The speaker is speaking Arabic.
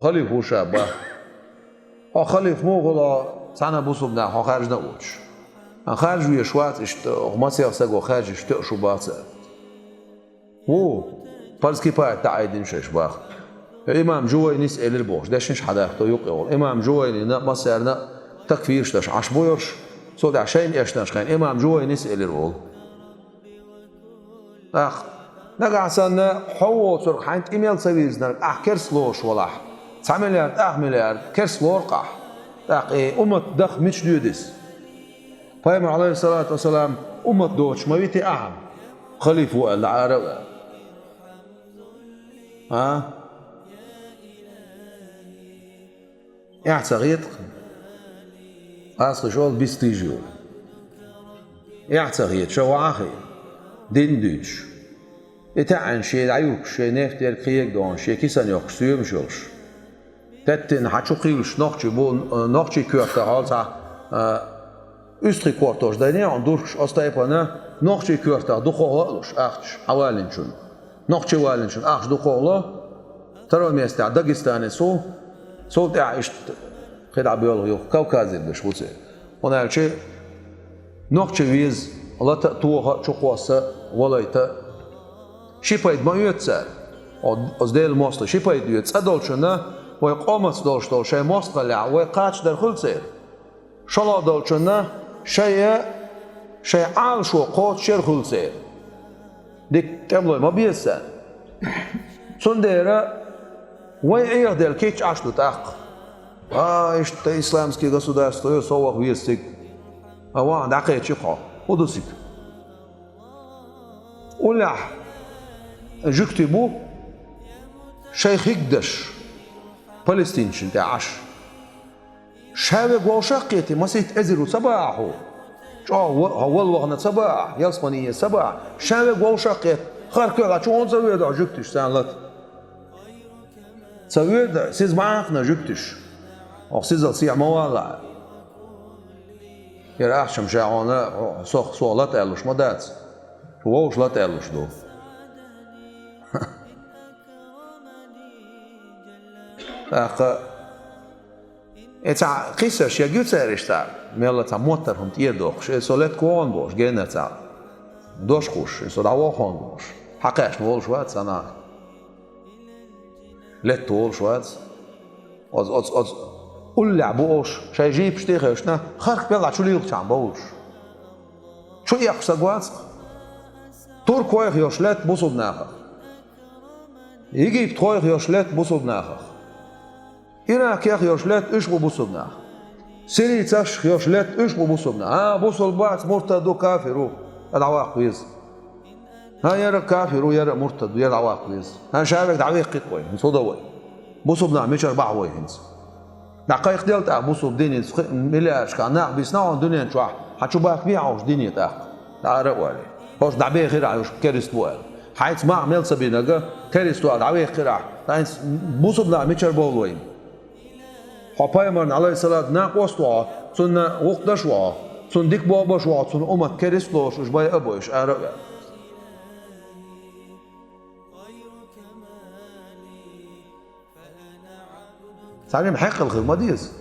خليف هو شابه خليف مو غلا سنة بوسو بنا خارج نقولش خارج ويا شوات اشت ما سياسة خارج اشت شو باص هو فالسكي باي تعيدين شيش باخ إمام جوي نسأل البوش داش نش حدا يختو يقول إمام جوي لنا ما سيرنا تكفيرش داش عشبويرش صود عشان إيش ناش كان إمام جوي نسأل البول نقع سنة حو صرخ حنت إيميل سويزنا كرس لوش ولا 9 مليار 8 مليار كرس لورقح أمة دخ مش ديودس فايمر عليه الصلاة والسلام أمة دوتش ما بيتي أهم خليفة العرب يعتقد أصل شغل بيستيجول يعتقد شو آخر دين دوتش يتعن شيء عيوك شيء نفتر كيك دون شيء كيسان يوك سيوم شوش تتن حتشو قيلش نوختي بو نوختي كورتا هالتا üstri kvartals da ne on durş ostaypana noqchi kvarta duqoğluş axç havalinchun noqchi valinchun axç duqoğlu taro место Дагестане сол та ишт khida biol yok Kavkaz'da şuçe ona elçi noqchi viz Allah ta tuğa çoqosa valayta şipayt mayutsa ozdel mosla şipayt yutsa dolchuna ve qomas dolshto shay mosqala ve qaç der xulse şala dolchuna شيء عال شو قوت شير خلصير ديك كملوا ما بيسان سنديرة ويعير ديال كيتش عشتو تاق إشت إسلامسكي государство يسوق ويستيك وان دقيق شقة ودوسيك ولا جكتبو شيخ يقدش فلسطين تاع عش شابك وشقيتي ما سيت أزرو صباحو أول وقت صباح يلصمني صباح شابك وشقيت خاركلا شون سويت جكتش سانلت سويت سيز معاقنا جكتش أو سيز الصيع موالا يراح شمشاعونا صولات ألوش ما دات ووش لا تألوش دو إتع قصة شيء جوت سيرشتا ميلا تا موتر هم تيردوخش سولت كون بوش جينا تا دوش خوش سوداوا خون بوش حقاش مول شوات سنا لت طول شوات از قول لعبوش شي جيب شتيخشنا خرق بيلا شو ليق تشام بوش شو يخسا جوات تور كويخ يوشلت بوصل ناخ يجيب تخويخ يوشلت بوصل ناخ إيراك يا أخي يوشلت إيش بوصلنا سيري تاش يوشلت إيش بوصلنا بوصل بعض مرتد وكافر العواق ويز يرى كافر ويرى مرتد ويرى عواق ويز شعبك دعويق قوي من صدوي بوصلنا مش 4 ويهنز دقائق ديال تاع بوصل ديني ملاش كان ناق بيصنعوا الدنيا نشوح حتشو باك بيعوش دنيا تاع تعرف عليه هوش دعبيه غير عايش كريستوال حيث ما عمل سبينا كريستوال دعويه غير عايز بوصلنا مش 4 وين Peygamber aleyhissalat naqoswa sunna uqdashwa sun dik babashwa sun umat kerislosh jbay abosh ara تعلم حق الخدمة ديز